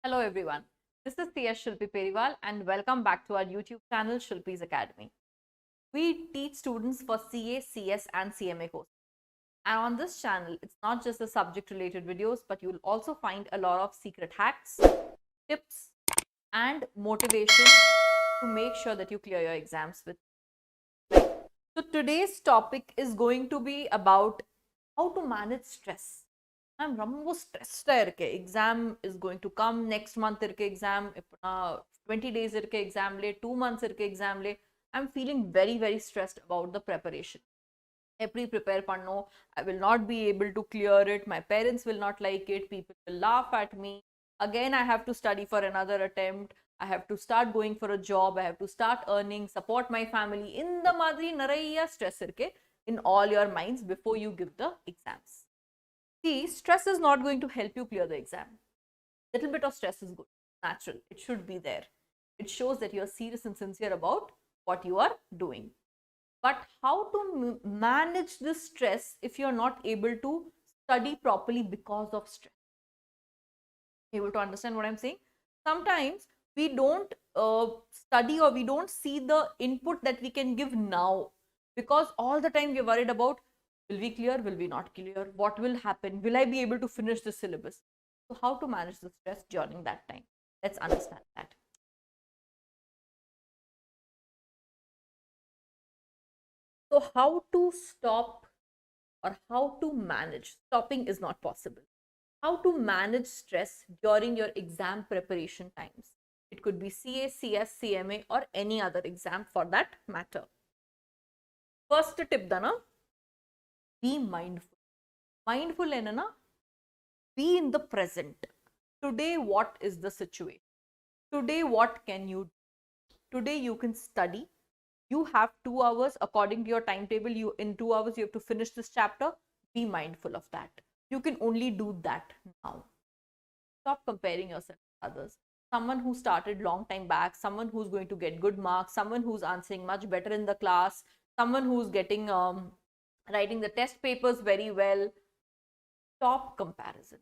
Hello everyone, this is CS Shilpi Periwal and welcome back to our YouTube channel Shilpi's Academy. We teach students for CA, CS and CMA courses. And on this channel, it's not just the subject related videos, but you'll also find a lot of secret hacks, tips and motivation to make sure that you clear your exams with. Right? So today's topic is going to be about how to manage stress. I'm ரொம்ப stressed இருக்கேன். Exam is going to come next month இருக்க exam. இப்ப 20 days இருக்க exam லே 2 months இருக்க exam Leh I'm feeling very stressed about the preparation. எப்படி prepare பண்ணோம், I will not be able to clear it, my parents will not like it, people will laugh at me, again I have to study for another attempt, I have to start going for a job, I have to start earning, support my family. இந்த மாதிரி நிறைய stress இருக்கு in all your minds before you give the exams. See, stress is not going to help you clear the exam. Little bit of stress is good, natural, it should be there. It shows that you are serious and sincere about what you are doing. But how to manage this stress if you are not able to study properly because of stress? Able to understand what I'm saying? Sometimes we don't study, or we don't see the input that we can give now, because all the time we're worried about, will we clear, will we not clear, what will happen, will I be able to finish the syllabus? So how to manage the stress during that time? Let's understand that. So how to stop, or how to manage? Stopping is not possible. How to manage stress during your exam preparation times? It could be CA, CS, CMA or any other exam for that matter. First tip dana, be mindful. Mindful enna, be in the present. Today what is the situation? Today what can you do? Today you can study. You have 2 hours according to your timetable. You in 2 hours you have to finish this chapter. Be mindful of that. You can only do that now. Stop comparing yourself with others. Someone who started long time back, someone who's going to get good marks, someone who's answering much better in the class, someone who's getting writing the test papers very well. Stop comparison.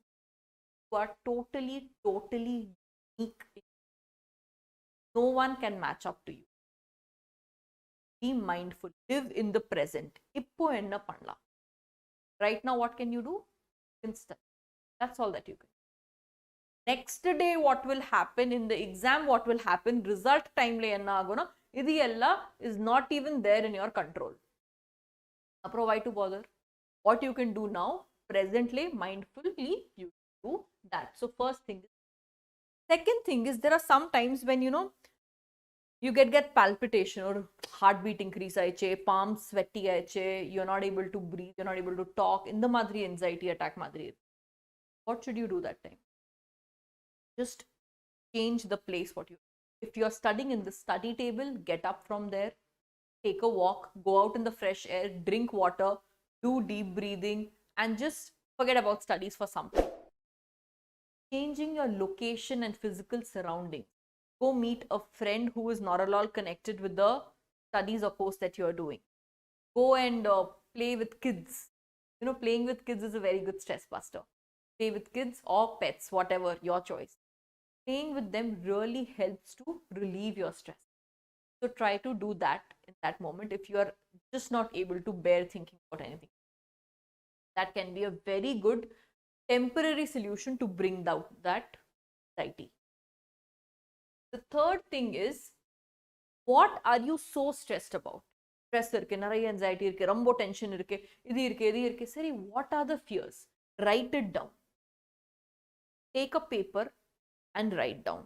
You are totally unique. No one can match up to you. Be mindful. Live in the present. Ippo enna panla. Right now, what can you do? You can study. That's all that you can. Next day, what will happen in the exam? What will happen? Result time le enna agona. Idi ella is not even there in your control. Apro, why to bother? What you can do now, presently, mindfully, you do that. So first thing. Second thing is, there are some times when you get palpitation or heartbeat increase aiche, palms sweaty aiche, you're not able to breathe, you're not able to talk, in the madri anxiety attack madri. What should you do that time? Just change the place. If you're studying in the study table, get up from there, take a walk, go out in the fresh air, drink water, do deep breathing, and just forget about studies for some time. Changing your location and physical surroundings. Go meet a friend who is not at all connected with the studies or course that you are doing. Go and play with kids. Playing with kids is a very good stress buster. Play with kids or pets, whatever, your choice. Playing with them really helps to relieve your stress. So try to do that in that moment if you are just not able to bear thinking about anything. That can be a very good temporary solution to bring out that anxiety. The third thing is, what are you so stressed about? Stress irke, nariya anxiety irke, rombo tension irke, idi irke. Sari, what are the fears? Write it down. Take a paper and write down.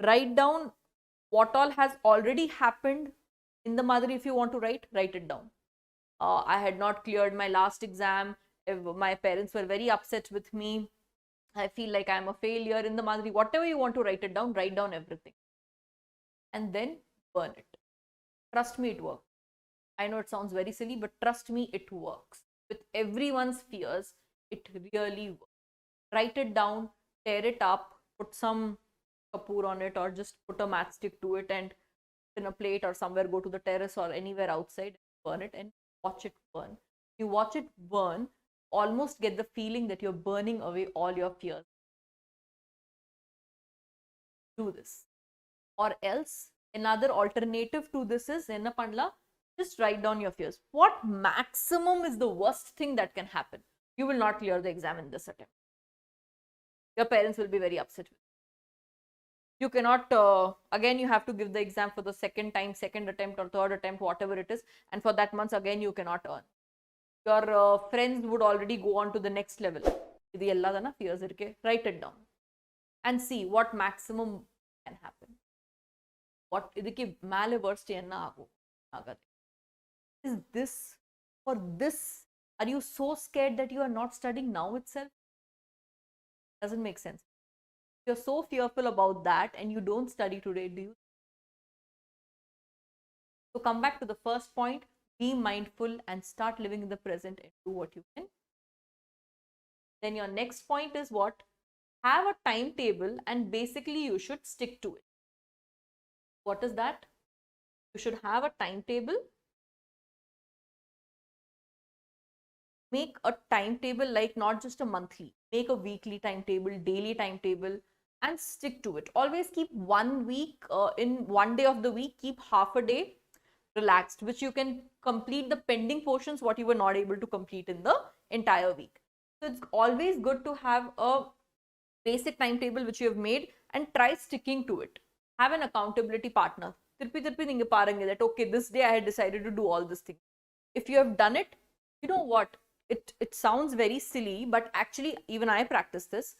Write down what all has already happened in the madri. If you want to write it down. I had not cleared my last exam. My parents were very upset with me. I feel like I'm a failure in the madri. Whatever you want to write it down, write down everything. And then burn it. Trust me, it works. I know it sounds very silly, but trust me, it works. With everyone's fears, it really works. Write it down, tear it up, put some kapoor on it, or just put a matchstick to it and in a plate or somewhere, go to the terrace or anywhere outside, burn it and watch it burn. You watch it burn, almost get the feeling that you're burning away all your fears. do this. Or else, another alternative to this is, enna pandla, just write down your fears. What maximum is the worst thing that can happen? You will not clear the exam in this attempt. Your parents will be very upset with you. You cannot, again, you have to give the exam for the second time, second attempt or third attempt, whatever it is. And for that month, again, you cannot earn. Your friends would already go on to the next level. Write it down and see what maximum can happen. What worst is this? For this, are you so scared that you are not studying now itself? Doesn't make sense. If you're so fearful about that and you don't study today, do you? So come back to the first point, be mindful and start living in the present and do what you can. Then your next point is what? Have a timetable and basically you should stick to it. What is that? You should have a timetable. Make a timetable, like not just a monthly, make a weekly timetable, daily timetable, and stick to it. Always keep 1 week, in 1 day of the week, keep half a day relaxed, which you can complete the pending portions, what you were not able to complete in the entire week. So it's always good to have a basic timetable which you have made and try sticking to it. Have an accountability partner. That okay, this day I had decided to do all this thing. If you have done it, you know what? It sounds very silly, but actually even I practice this.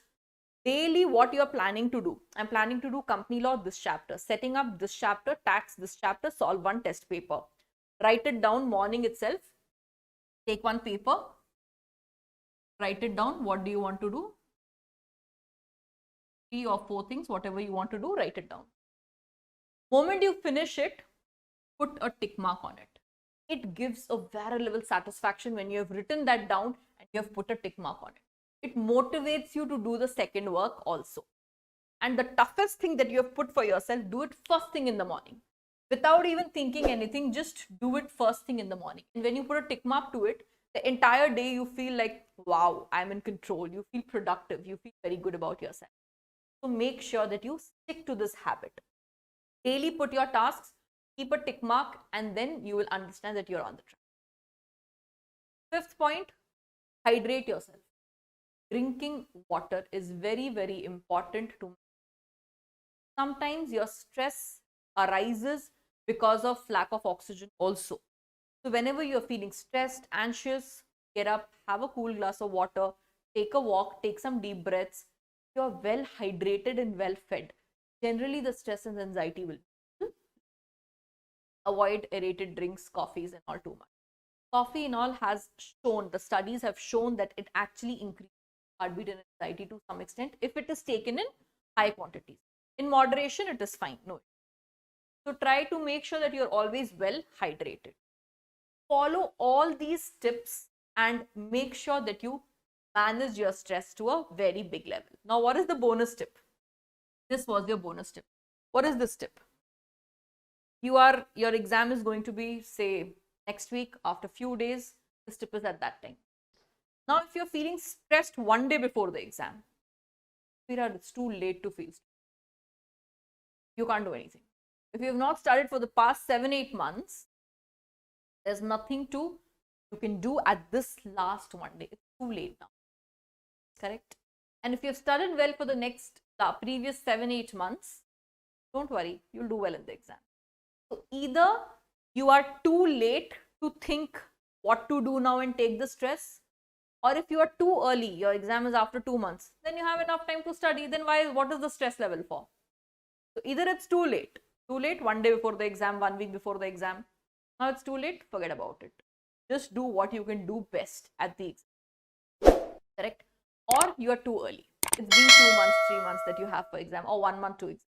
Daily, what you are planning to do. I'm planning to do company law this chapter, setting up this chapter, tax this chapter, solve one test paper. Write it down morning itself. Take one paper. Write it down. What do you want to do? 3 or 4 things, whatever you want to do, write it down. Moment you finish it, put a tick mark on it. It gives a very level satisfaction when you have written that down and you have put a tick mark on it. It motivates you to do the second work also. And the toughest thing that you have put for yourself, do it first thing in the morning. Without even thinking anything, just do it first thing in the morning. And when you put a tick mark to it, the entire day you feel like, wow, I'm in control. You feel productive. You feel very good about yourself. So make sure that you stick to this habit. Daily put your tasks, keep a tick mark, and then you will understand that you're on the track. Fifth point, hydrate yourself. Drinking water is very, very important to me. Sometimes your stress arises because of lack of oxygen also. So whenever you're feeling stressed, anxious, get up, have a cool glass of water, take a walk, take some deep breaths. You're well hydrated and well fed. Generally, the stress and anxiety will avoid aerated drinks, coffees, and all too much. Coffee and all has shown, the studies have shown that it actually increases heartbeat and anxiety to some extent if it is taken in high quantities. In moderation, it is fine. No. So try to make sure that you're always well hydrated. Follow all these tips and make sure that you manage your stress to a very big level. Now, what is the bonus tip? This was your bonus tip. What is this tip? Your exam is going to be, say, next week, after few days. This tip is at that time. Now, if you're feeling stressed 1 day before the exam, it's too late to feel stressed. You can't do anything. If you have not studied for the past 7-8 months, there's nothing you can do at this last 1 day. It's too late now. Correct? And if you've studied well for the previous 7-8 months, don't worry, you'll do well in the exam. So either you are too late to think what to do now and take the stress, or if you are too early, your exam is after 2 months, then you have enough time to study. Then what is the stress level for? So either it's too late 1 day before the exam, 1 week before the exam. Now it's too late, forget about it. Just do what you can do best at the exam. Correct? Or you are too early. It's been 2 months, 3 months that you have for exam, or 1 month to exam.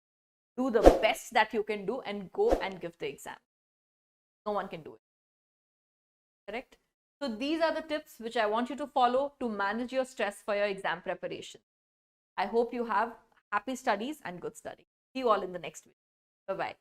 Do the best that you can do and go and give the exam. No one can do it. Correct? So these are the tips which I want you to follow to manage your stress for your exam preparation. I hope you have happy studies and good study. See you all in the next video. Bye-bye.